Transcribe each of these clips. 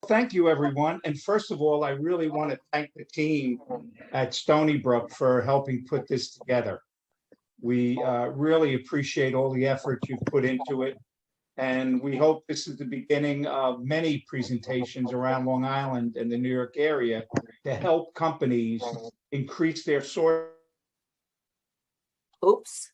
Thank you, everyone. And first of all, I really want to thank the team at Stony Brook for helping put this together. We really appreciate all the effort you've put into it. And we hope this is the beginning of many presentations around Long Island and the New York area to help companies increase their sourcing Oops.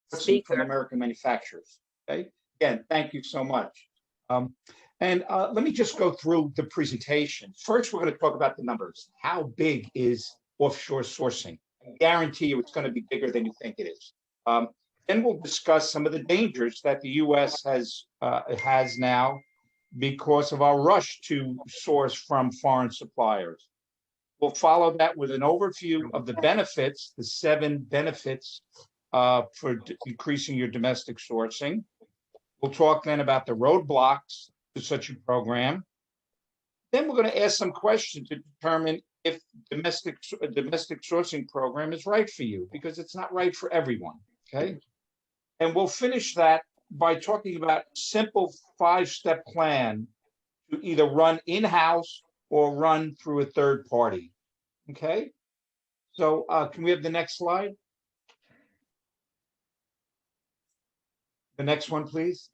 from Speaker. American manufacturers. Okay. Again, thank you so much. Let me just go through the presentation. First, we're going to talk about the numbers. How big is offshore sourcing? I guarantee you it's going to be bigger than you think it is. Then we'll discuss some of the dangers that the U.S. has now because of our rush to source from foreign suppliers. We'll follow that with an overview of the benefits, the 7 benefits for increasing your domestic sourcing. We'll talk then about the roadblocks to such a program. Then we're going to ask some questions to determine if a domestic sourcing program is right for you, because it's not right for everyone, okay? And we'll finish that by talking about a simple 5-step plan to either run in-house or run through a third party, okay? So can we have the next slide? The next one, please.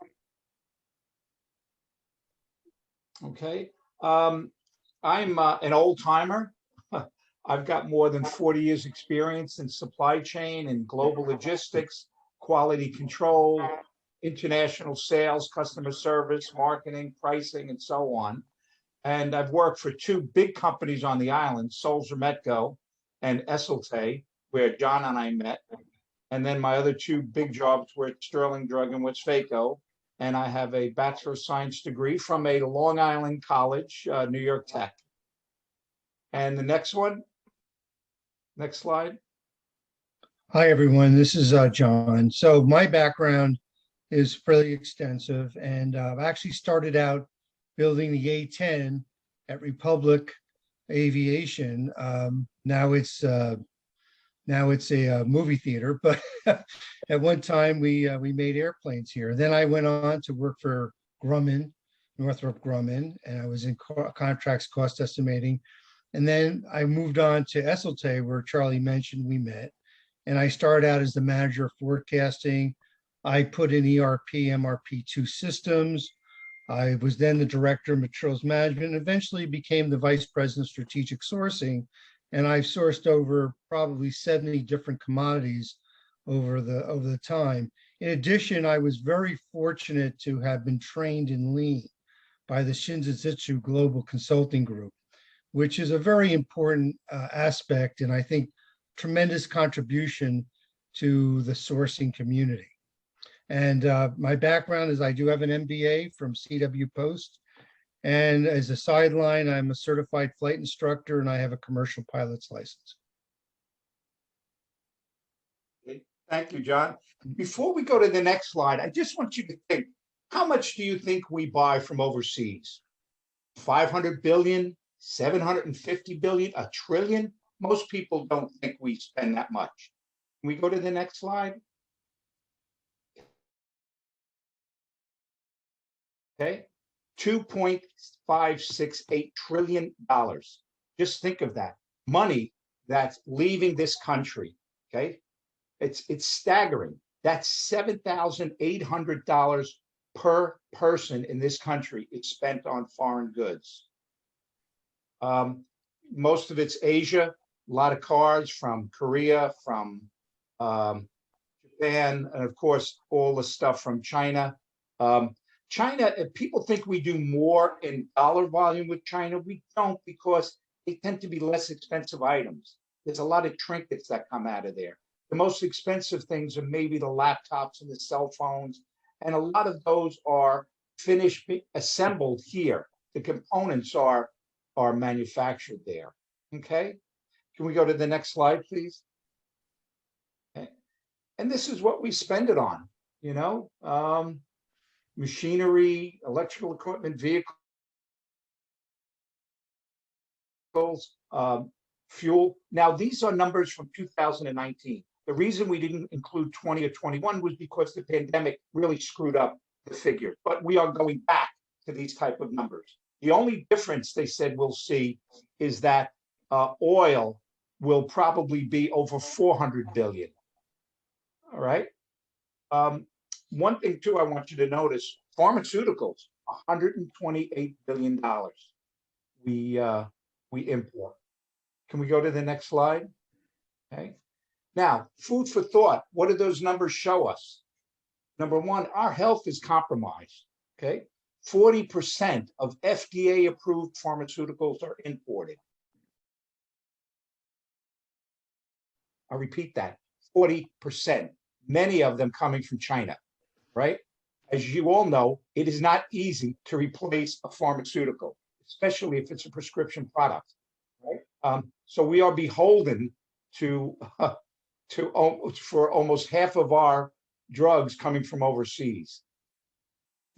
Okay. I'm an old timer. I've got more than 40 years experience in supply chain and global logistics, quality control, international sales, customer service, marketing, pricing, and so on. And I've worked for 2 big companies on the island, Sulzer Metco and Esselte, where John and I met. And then my other 2 big jobs were at Sterling Drug and Westvaco. And I have a Bachelor of Science degree from a Long Island college, New York Tech. And the next one, next slide. Hi, everyone. This is John. So my background is fairly extensive, and I've actually started out building the A-10 at Republic Aviation. Now it's a movie theater, but at one time we made airplanes here. Then I went on to work for Grumman, Northrop Grumman, and I was in contracts cost estimating. And then I moved on to Esselte, where Charlie mentioned we met. And I started out as the manager of forecasting. I put in ERP, MRP2 systems. I was then the director of materials management, and eventually became the vice president of strategic sourcing. And I've sourced over probably 70 different commodities over the time. In addition, I was very fortunate to have been trained in Lean by the Shinzitsu Global Consulting Group, which is a very important aspect, and I think tremendous contribution to the sourcing community. And my background is I do have an MBA from CW Post. And as a sideline, I'm a certified flight instructor and I have a commercial pilot's license. Okay. Thank you, John. Before we go to the next slide, I just want you to think, how much do you think we buy from overseas? 500 billion, 750 billion, a trillion? Most people don't think we spend that much. Can we go to the next slide? Okay. $2.568 trillion. Just think of that money that's leaving this country. Okay, it's staggering. That's $7,800 per person in this country. It's spent on foreign goods. Most of it's Asia. A lot of cars from Korea, from Japan, and of course all the stuff from China. China, people think we do more in dollar volume with China. We don't, because they tend to be less expensive items. There's a lot of trinkets that come out of there. The most expensive things are maybe the laptops and the cell phones. And a lot of those are finished, assembled here. The components are manufactured there. Okay. Can we go to the next slide, please? Okay. And this is what we spend it on, you know. Machinery, electrical equipment, vehicles, fuel. Now, these are numbers from 2019. The reason we didn't include 20 or 21 was because the pandemic really screwed up the figures. But we are going back to these type of numbers. The only difference they said we'll see is that oil will probably be over 400 billion. All right. One thing too, I want you to notice: pharmaceuticals, $128 billion we import. Can we go to the next slide? Okay. Now, food for thought. What do those numbers show us? Number one, our health is compromised. Okay. 40% of FDA-approved pharmaceuticals are imported. I'll repeat that, 40%, many of them coming from China, right? As you all know, it is not easy to replace a pharmaceutical, especially if it's a prescription product, right? So we are beholden to for almost half of our drugs coming from overseas.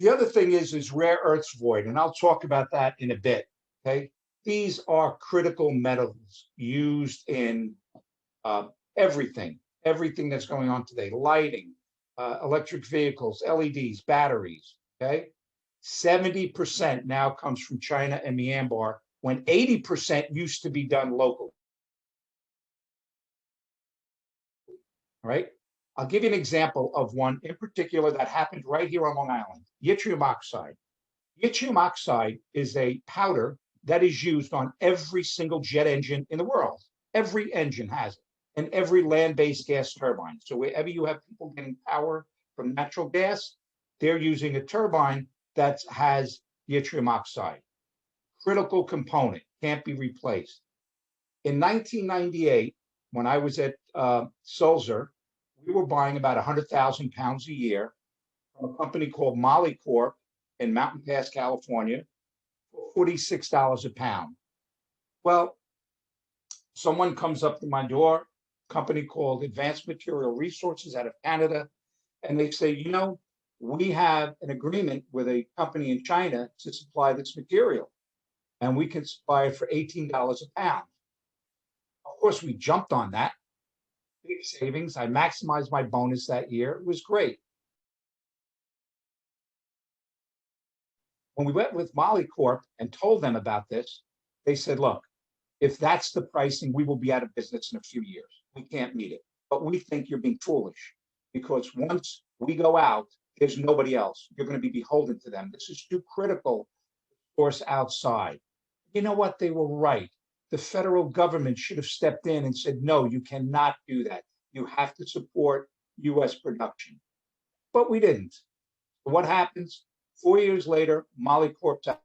The other thing is rare earths void, and I'll talk about that in a bit, okay? These are critical metals used in everything that's going on today: lighting, electric vehicles, LEDs, batteries, okay? 70% now comes from China and Myanmar, when 80% used to be done locally. Right? I'll give you an example of one in particular that happened right here on Long Island: yttrium oxide. Yttrium oxide is a powder that is used on every single jet engine in the world. Every engine has it, and every land-based gas turbine. So wherever you have people getting power from natural gas, they're using a turbine that has yttrium oxide. Critical component, can't be replaced. In 1998, when I was at Sulzer, we were buying about 100,000 pounds a year from a company called Moly Corp in Mountain Pass, California, for $46 a pound. Well, someone comes up to my door, a company called Advanced Material Resources out of Canada, and they say, you know, we have an agreement with a company in China to supply this material, and we can supply it for $18 a pound. Of course, we jumped on that. Big savings. I maximized my bonus that year. It was great. When we went with Moly Corp and told them about this, they said, look, if that's the pricing, we will be out of business in a few years. We can't meet it. But we think you're being foolish, because once we go out, there's nobody else. You're going to be beholden to them. This is too critical to source outside. You know what? They were right. The federal government should have stepped in and said, no, you cannot do that. You have to support U.S. production. But we didn't. What happens? 4 years later, Moly Corp's out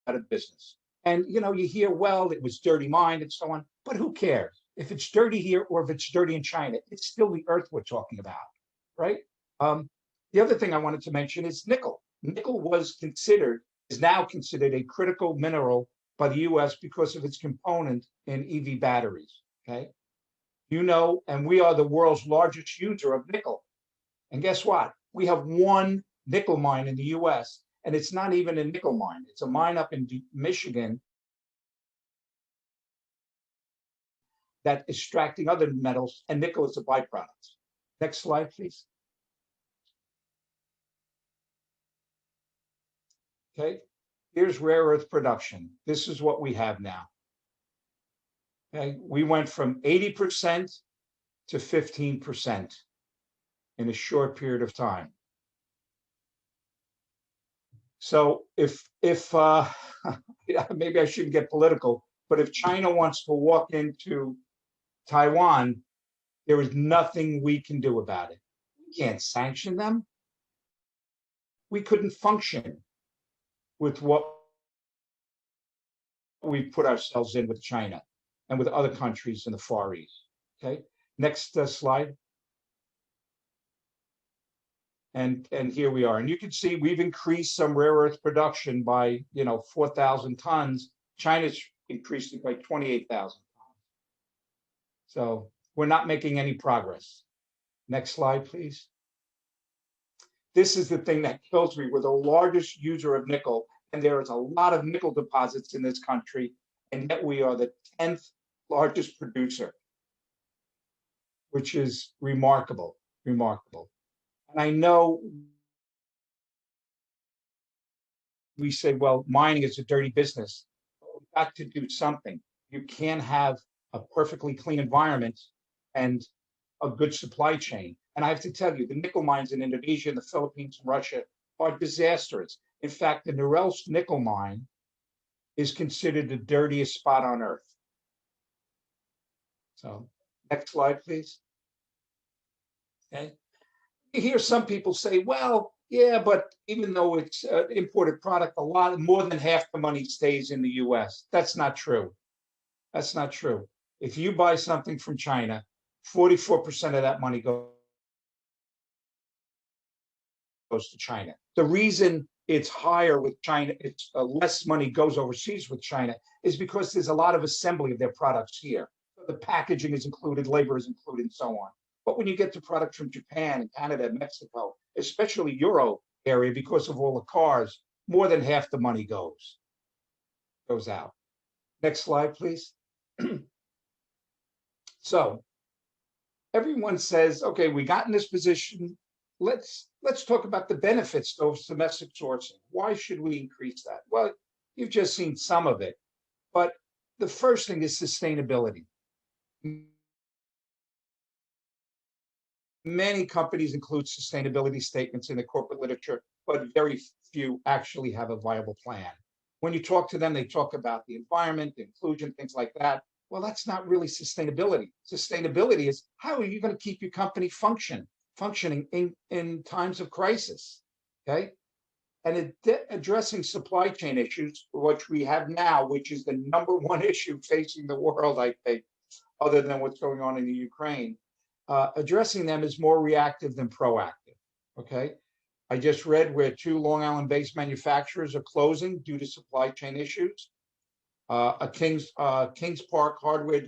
of business. And, you know, you hear, well, it was dirty mine and so on, but who cares? If it's dirty here or if it's dirty in China, it's still the earth we're talking about, right? The other thing I wanted to mention is nickel. Nickel is now considered a critical mineral by the U.S. because of its component in EV batteries, okay? You know, and we are the world's largest user of nickel. And guess what? We have one nickel mine in the U.S., and it's not even a nickel mine. It's a mine up in Michigan that is extracting other metals, and nickel is a byproduct. Next slide, please. Okay, here's rare earth production. This is what we have now. Okay, we went from 80% to 15% in a short period of time. So if maybe I shouldn't get political, but if China wants to walk into Taiwan, there is nothing we can do about it. We can't sanction them. We couldn't function with what we put ourselves in with China and with other countries in the Far East. Okay, next slide. And here we are. And you can see we've increased some rare earth production by, 4,000 tons. China's increased it by 28,000 tons. So we're not making any progress. Next slide, please. This is the thing that kills me. We're the largest user of nickel, and there is a lot of nickel deposits in this country, and yet we are the 10th largest producer, which is remarkable, remarkable. And I know we say, well, mining is a dirty business. We've got to do something. You can't have a perfectly clean environment and a good supply chain. And I have to tell you, the nickel mines in Indonesia and the Philippines and Russia are disastrous. In fact, the Norilsk nickel mine is considered the dirtiest spot on earth. So next slide, please. Okay. You hear some people say, well, yeah, but even though it's an imported product, a lot more than half the money stays in the US. That's not true. That's not true. If you buy something from China, 44% of that money goes to China. The reason it's higher with China, it's less money goes overseas with China, is because there's a lot of assembly of their products here. So the packaging is included, labor is included, and so on. But when you get to products from Japan and Canada and Mexico, especially Euro area, because of all the cars, more than half the money goes out. Next slide, please. So everyone says, okay, we got in this position. Let's talk about the benefits of domestic sourcing. Why should we increase that? Well, you've just seen some of it, but the first thing is sustainability. Many companies include sustainability statements in the corporate literature, but very few actually have a viable plan. When you talk to them, they talk about the environment, the inclusion, things like that. Well, that's not really sustainability. Sustainability is how are you going to keep your company functioning in times of crisis, okay? And addressing supply chain issues, which we have now, which is the #1 issue facing the world, I think, other than what's going on in the Ukraine. Addressing them is more reactive than proactive, okay? I just read where 2 Long Island-based manufacturers are closing due to supply chain issues. A Kings Park hardware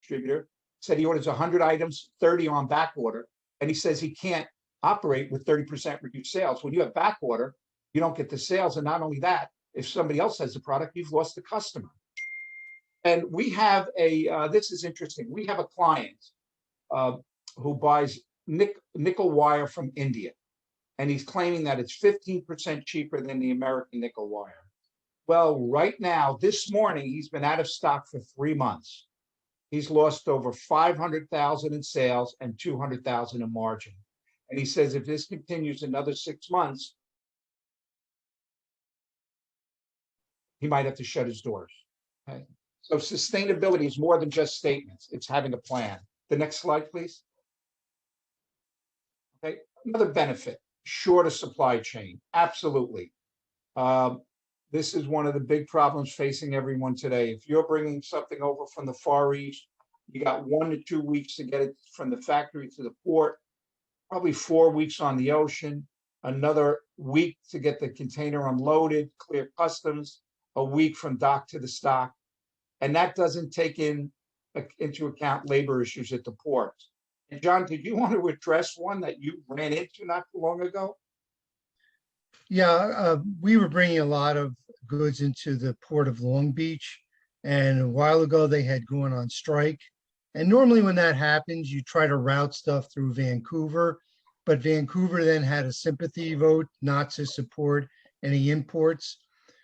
distributor said he orders 100 items, 30 on back order, and he says he can't operate with 30% reduced sales. When you have back order, you don't get the sales, and not only that, if somebody else has the product, you've lost the customer. And we have this is interesting. We have a client who buys nickel wire from India, and he's claiming that it's 15% cheaper than the American nickel wire. Well, right now, this morning, he's been out of stock for 3 months. He's lost over 500,000 in sales and 200,000 in margin. And he says if this continues another 6 months, he might have to shut his doors. Okay. So sustainability is more than just statements. It's having a plan. The next slide, please. Okay. Another benefit, shorter supply chain. Absolutely. This is one of the big problems facing everyone today. If you're bringing something over from the Far East, you got 1 to 2 weeks to get it from the factory to the port, probably 4 weeks on the ocean, another week to get the container unloaded, clear customs, a week from dock to the stock. And that doesn't take into account labor issues at the ports. And John, did you want to address one that you ran into not too long ago? Yeah, we were bringing a lot of goods into the port of Long Beach, and a while ago they had gone on strike. And normally when that happens, you try to route stuff through Vancouver, but Vancouver then had a sympathy vote not to support any imports.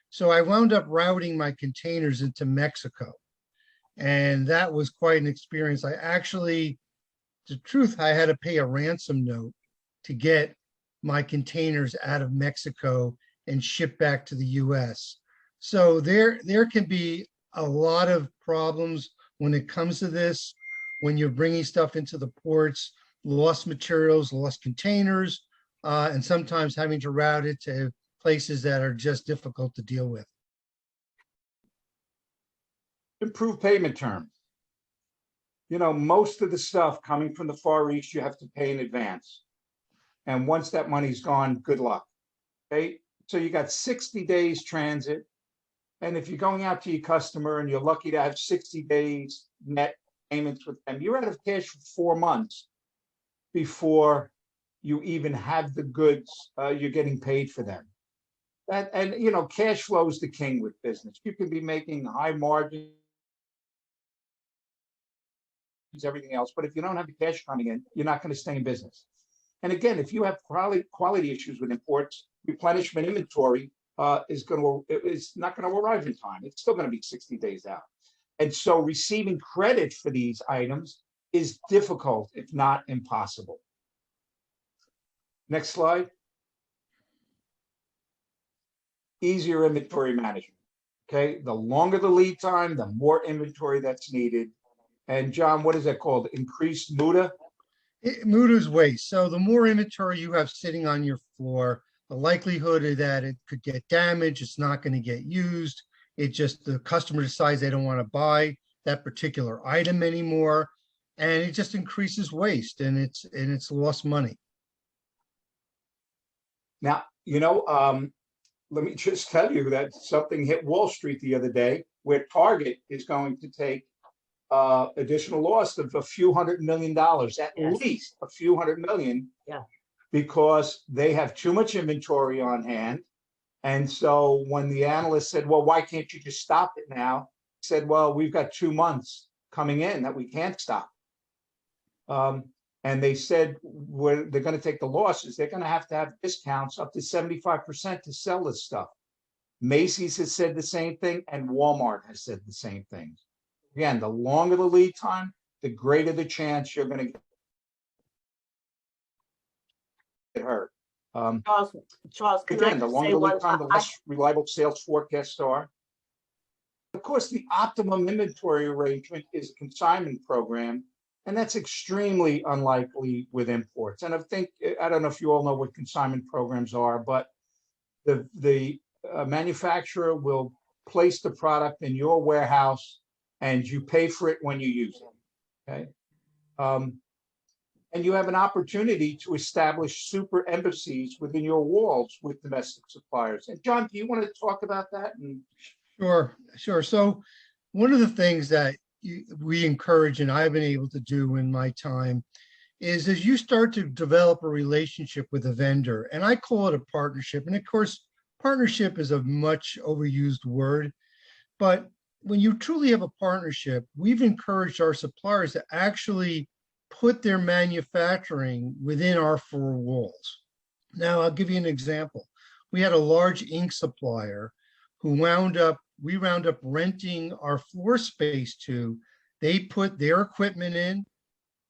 So I wound up routing my containers into Mexico, and that was quite an experience. I actually, the truth, I had to pay a ransom note to get my containers out of Mexico and shipped back to the US. So there can be a lot of problems when it comes to this, when you're bringing stuff into the ports, lost materials, lost containers, and sometimes having to route it to places that are just difficult to deal with. Improved payment terms. You know, most of the stuff coming from the Far East, you have to pay in advance. And once that money's gone, good luck. Okay. So you got 60 days transit. And if you're going out to your customer and you're lucky to have 60 days net payments with them, you're out of cash for 4 months before you even have the goods, you're getting paid for them. And you know, cash flow is the king with business. You can be making high margins, everything else, but if you don't have the cash coming in, you're not going to stay in business. And again, if you have quality issues with imports, replenishment inventory is not going to arrive in time. It's still going to be 60 days out. And so receiving credit for these items is difficult, if not impossible. Next slide. Easier inventory management. Okay, the longer the lead time, the more inventory that's needed. And John, what is that called? Increased MUDA? MUDA's waste. So the more inventory you have sitting on your floor, the likelihood of that it could get damaged, it's not going to get used. It just, the customer decides they don't want to buy that particular item anymore. And it just increases waste, and it's lost money. Now, let me just tell you that something hit Wall Street the other day where Target is going to take additional loss of a few $100 million, at least a few $100 million, because they have too much inventory on hand. And so when the analyst said, well, why can't you just stop it now? He said, well, we've got 2 months coming in that we can't stop. And they said where they're going to take the losses, they're going to have discounts up to 75% to sell this stuff. Macy's has said the same thing, and Walmart has said the same thing. Again, the longer the lead time, the greater the chance you're going to get hurt. Charles, can again, I the just longer say the lead one time, the less reliable sales forecasts are. Of course, the optimum inventory arrangement is a consignment program, and that's extremely unlikely with imports. And I don't know if you all know what consignment programs are, but the manufacturer will place the product in your warehouse and you pay for it when you use it, okay? And you have an opportunity to establish super embassies within your walls with domestic suppliers. And John, do you want to talk about that? Sure. So one of the things that we encourage, and I've been able to do in my time, is as you start to develop a relationship with a vendor, and I call it a partnership. And of course, partnership is a much overused word, but when you truly have a partnership, we've encouraged our suppliers to actually put their manufacturing within our four walls. Now, I'll give you an example. We had a large ink supplier who we wound up renting our floor space to. They put their equipment in,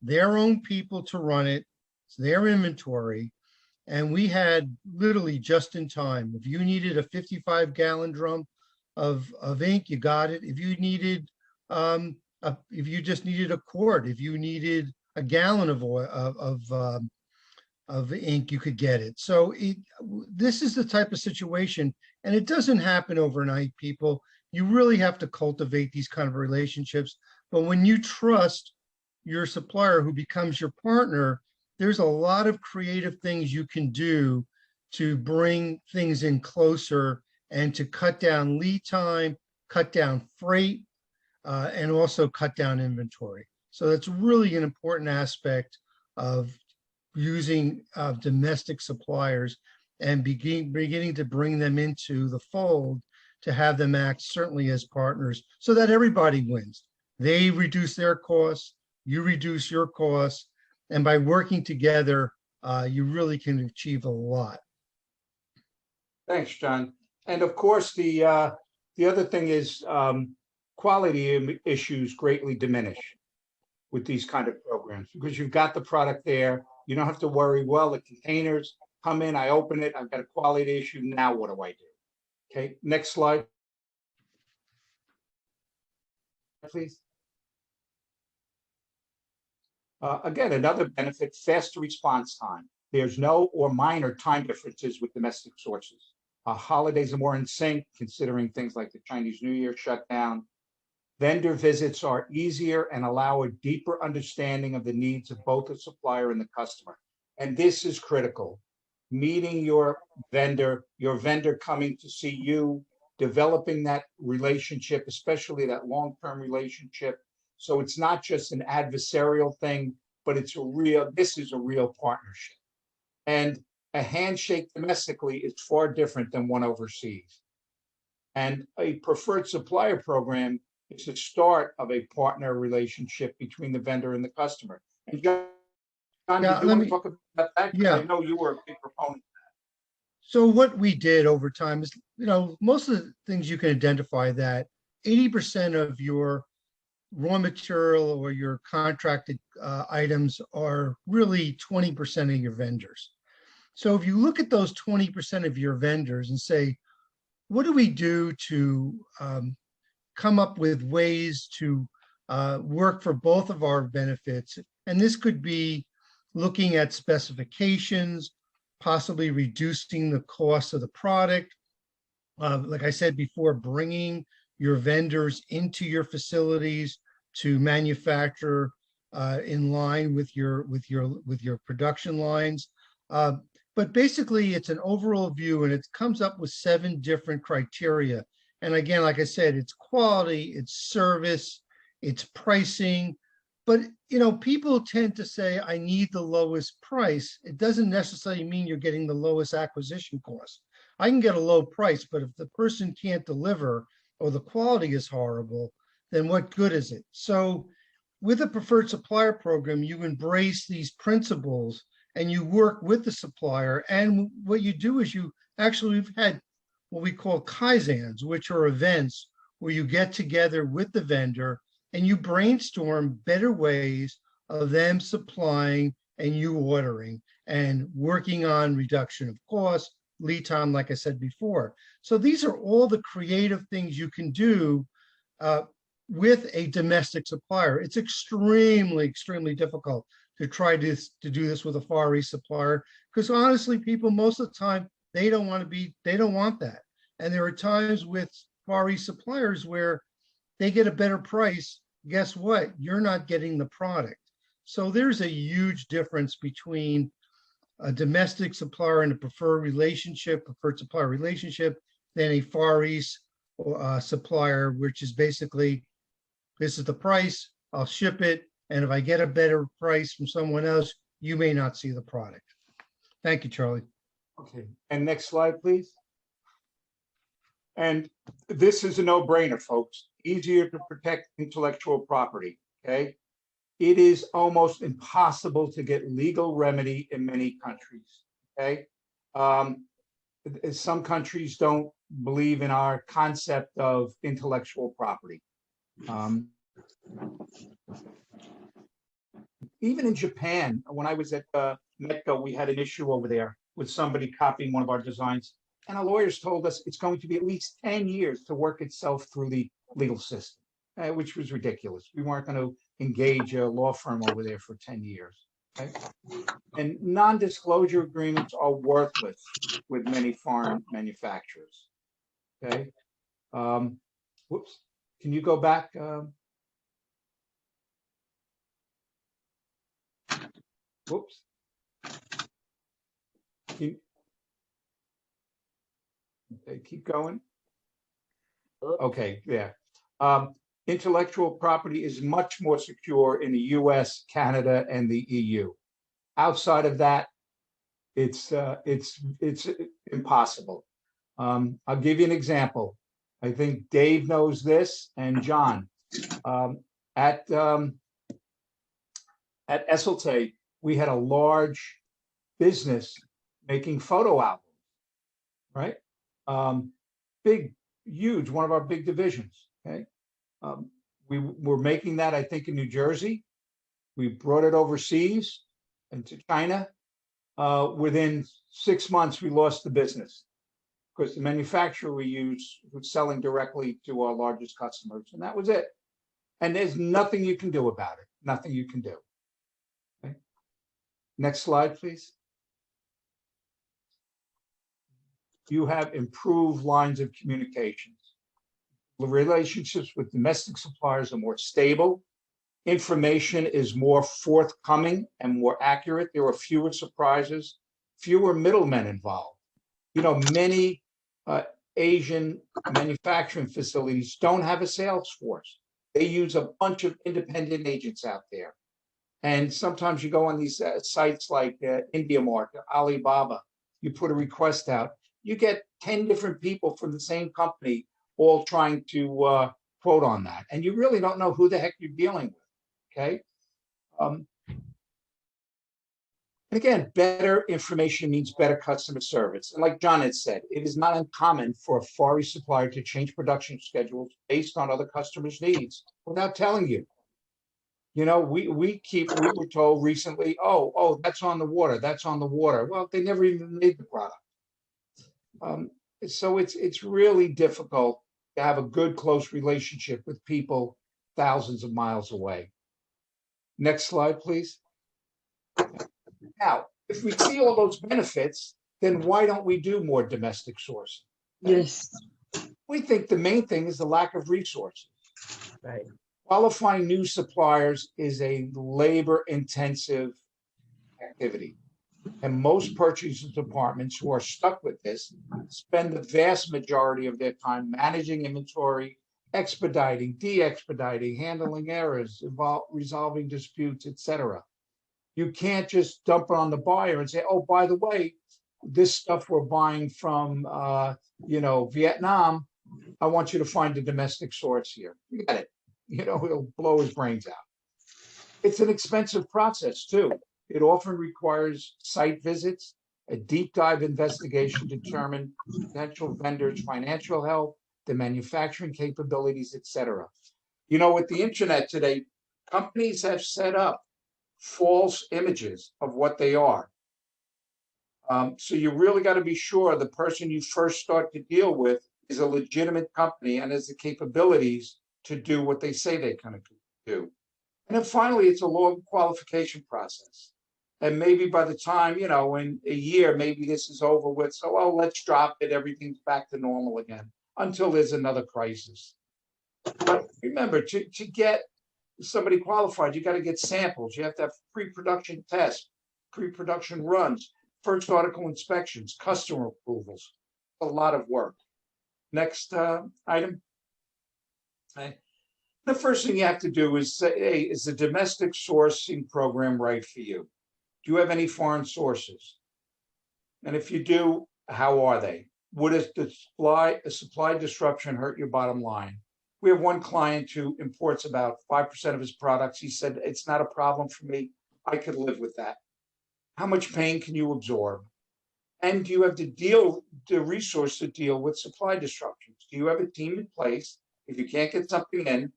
their own people to run it, their inventory, and we had literally just in time. If you needed a 55-gallon drum of ink, you got it. If you needed, if you just needed a quart, if you needed a gallon of oil, of ink, you could get it. So this is the type of situation, and it doesn't happen overnight, people. You really have to cultivate these kind of relationships. But when you trust your supplier who becomes your partner, there's a lot of creative things you can do to bring things in closer and to cut down lead time, cut down freight, and also cut down inventory. So that's really an important aspect of using domestic suppliers and beginning to bring them into the fold, to have them act certainly as partners so that everybody wins. They reduce their costs, you reduce your costs, and by working together, you really can achieve a lot. Thanks, John. And of course, the other thing is quality issues greatly diminish with these kind of programs because you've got the product there. You don't have to worry, well, the containers come in, I open it, I've got a quality issue, now what do I do? Okay, next slide, please. Again, another benefit, faster response time. There's no or minor time differences with domestic sources. Holidays are more in sync, considering things like the Chinese New Year shutdown. Vendor visits are easier and allow a deeper understanding of the needs of both the supplier and the customer. And this is critical. Meeting your vendor coming to see you, developing that relationship, especially that long-term relationship. So it's not just an adversarial thing, but this is a real partnership. And a handshake domestically is far different than one overseas. And a preferred supplier program is the start of a partner relationship between the vendor and the customer. And John, Yeah, did you let want me- to talk about that? 'Cause Yeah. I know you were a big proponent. So what we did over time is, most of the things you can identify that 80% of your raw material or your contracted items are really 20% of your vendors. So if you look at those 20% of your vendors and say, what do we do to come up with ways to work for both of our benefits? And this could be looking at specifications, possibly reducing the cost of the product. Like I said before, bringing your vendors into your facilities to manufacture in line with your production lines. But basically, it's an overall view, and it comes up with 7 different criteria. And again, like I said, it's quality, it's service, it's pricing. But people tend to say, I need the lowest price. It doesn't necessarily mean you're getting the lowest acquisition cost. I can get a low price, but if the person can't deliver or the quality is horrible, then what good is it? So with a preferred supplier program, you embrace these principles and you work with the supplier. And what you do is we've had what we call Kaizens, which are events where you get together with the vendor and you brainstorm better ways of them supplying and you ordering and working on reduction of cost, lead time, like I said before. So these are all the creative things you can do with a domestic supplier. It's extremely, extremely difficult to try to do this with a Far East supplier, because honestly, people most of the time, they don't want that. And there are times with Far East suppliers where they get a better price. Guess what? You're not getting the product. So there's a huge difference between a domestic supplier and a preferred supplier relationship, than a Far East supplier, which is basically, this is the price, I'll ship it, and if I get a better price from someone else, you may not see the product. Thank you, Charlie. Okay, and next slide, please. And this is a no-brainer, folks. Easier to protect intellectual property, okay? It is almost impossible to get legal remedy in many countries, okay? Some countries don't believe in our concept of intellectual property. Even in Japan, when I was at Metco, we had an issue over there with somebody copying one of our designs. And our lawyers told us it's going to be at least 10 years to work itself through the legal system, which was ridiculous. We weren't going to engage a law firm over there for 10 years. Okay? And non-disclosure agreements are worthless with many foreign manufacturers. Okay. Whoops. Can you go back? Whoops. Okay, keep going. Okay, yeah. Intellectual property is much more secure in the US, Canada, and the EU. Outside of that, it's impossible. I'll give you an example. I think Dave knows this, and John. At Esselte, we had a large business making photo albums, right? Big, huge, one of our big divisions, okay? We were making that, I think, in New Jersey. We brought it overseas into China. Within 6 months, we lost the business because the manufacturer we used was selling directly to our largest customers, and that was it. And there's nothing you can do about it, nothing you can do. Okay. Next slide, please. You have improved lines of communications. The relationships with domestic suppliers are more stable. Information is more forthcoming and more accurate. There are fewer surprises, fewer middlemen involved. Many Asian manufacturing facilities don't have a sales force. They use a bunch of independent agents out there. And sometimes you go on these sites like IndiaMart, Alibaba, you put a request out, you get 10 different people from the same company all trying to quote on that. And you really don't know who the heck you're dealing with, okay? And again, better information means better customer service. And like John had said, it is not uncommon for a Far East supplier to change production schedules based on other customers' needs without telling you. You know, we were told recently, oh, that's on the water, that's on the water. Well, they never even made the product. So it's really difficult to have a good, close relationship with people thousands of miles away. Next slide, please. Now, if we see all those benefits, then why don't we do more domestic sourcing? Yes. We think the main thing is the lack of resources. Right. Qualifying new suppliers is a labor-intensive activity. And most purchasing departments who are stuck with this spend the vast majority of their time managing inventory, expediting, de-expediting, handling errors, resolving disputes, etc. You can't just dump it on the buyer and say, oh, by the way, this stuff we're buying from, Vietnam, I want you to find a domestic source here. Forget it. He'll blow his brains out. It's an expensive process too. It often requires site visits, a deep dive investigation to determine potential vendors' financial health, the manufacturing capabilities, etc. With the internet today, companies have set up false images of what they are. So you really got to be sure the person you first start to deal with is a legitimate company and has the capabilities to do what they say they kind of do. And then finally, it's a long qualification process. And maybe by the time, in a year, maybe this is over with. So, let's drop it. Everything's back to normal again until there's another crisis. But remember, to get somebody qualified, you got to get samples. You have to have pre-production tests, pre-production runs, first article inspections, customer approvals. A lot of work. Next item. Okay. The first thing you have to do is say, hey, is the domestic sourcing program right for you? Do you have any foreign sources? And if you do, how are they? Would a supply disruption hurt your bottom line? We have one client who imports about 5% of his products. He said, it's not a problem for me. I could live with that. How much pain can you absorb? And do you have the resource to deal with supply disruptions? Do you have a team in place? If you can't get something in,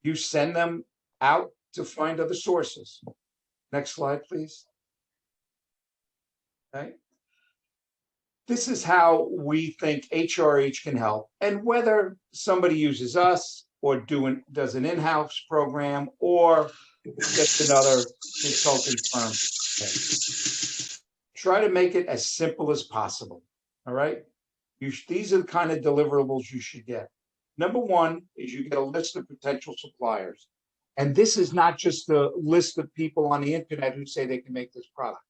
you send them out to find other sources. Next slide, please. Okay. This is how we think HRH can help. And whether somebody uses us or does an in-house program or gets another consulting firm. Okay. Try to make it as simple as possible. All right. These are the kind of deliverables you should get. Number one is you get a list of potential suppliers. And this is not just a list of people on the internet who say they can make this product.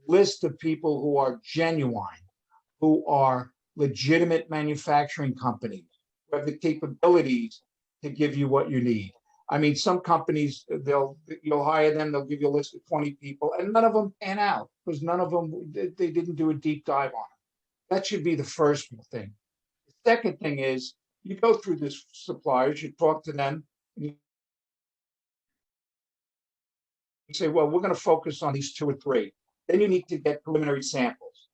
A list of people who are genuine, who are legitimate manufacturing companies, who have the capabilities to give you what you need. I mean, some companies, you'll hire them, they'll give you a list of 20 people, and none of them pan out because none of them, they didn't do a deep dive on it. That should be the first thing. The second thing is, you go through these suppliers, you talk to them, and you say, well, we're going to focus on these 2 or 3. Then you need to get preliminary samples.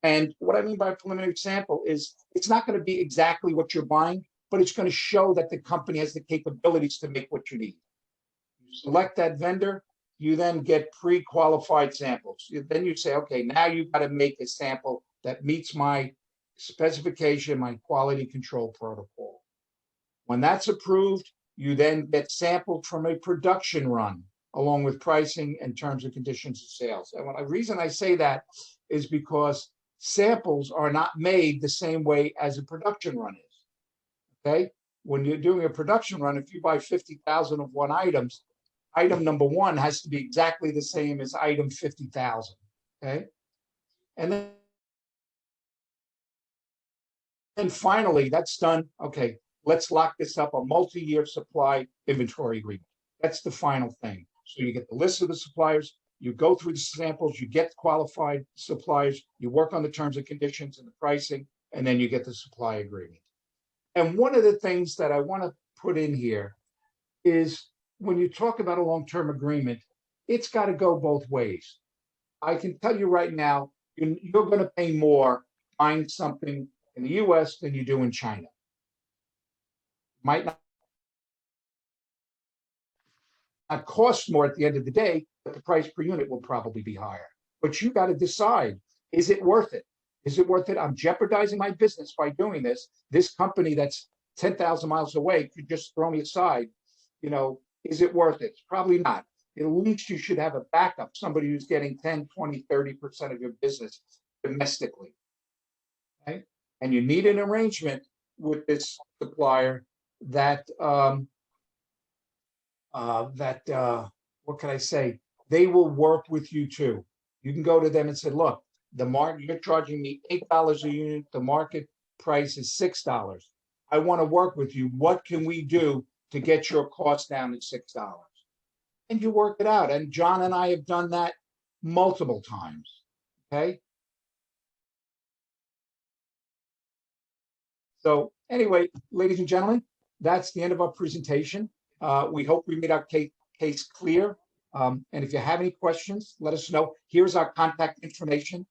And what I mean by preliminary sample is it's not going to be exactly what you're buying, but it's going to show that the company has the capabilities to make what you need. You select that vendor, you then get pre-qualified samples. Then you say, okay, now you've got to make a sample that meets my specification, my quality control protocol. When that's approved, you then get sampled from a production run, along with pricing and terms and conditions of sales. And the reason I say that is because samples are not made the same way as a production run is. Okay? When you're doing a production run, if you buy 50,000 of one item number 1 has to be exactly the same as item 50,000. Okay? And finally, that's done. Okay, let's lock this up, a multi-year supply inventory agreement. That's the final thing. So you get the list of the suppliers, you go through the samples, you get qualified suppliers, you work on the terms and conditions and the pricing, and then you get the supply agreement. And one of the things that I want to put in here is when you talk about a long-term agreement, it's got to go both ways. I can tell you right now, you're going to pay more buying something in the US than you do in China. Might not cost more at the end of the day, but the price per unit will probably be higher. But you got to decide, is it worth it? Is it worth it? I'm jeopardizing my business by doing this. This company that's 10,000 miles away could just throw me aside. You know, is it worth it? It's probably not. At least you should have a backup, somebody who's getting 10, 20, 30% of your business domestically. Okay? And you need an arrangement with this supplier that what can I say? They will work with you too. You can go to them and say, look, the market, you're charging me $8 a unit. The market price is $6. I want to work with you. What can we do to get your cost down to $6? And you work it out. And John and I have done that multiple times. Okay. So anyway, ladies and gentlemen, that's the end of our presentation. We hope we made our case clear. And if you have any questions, let us know. Here's our contact information.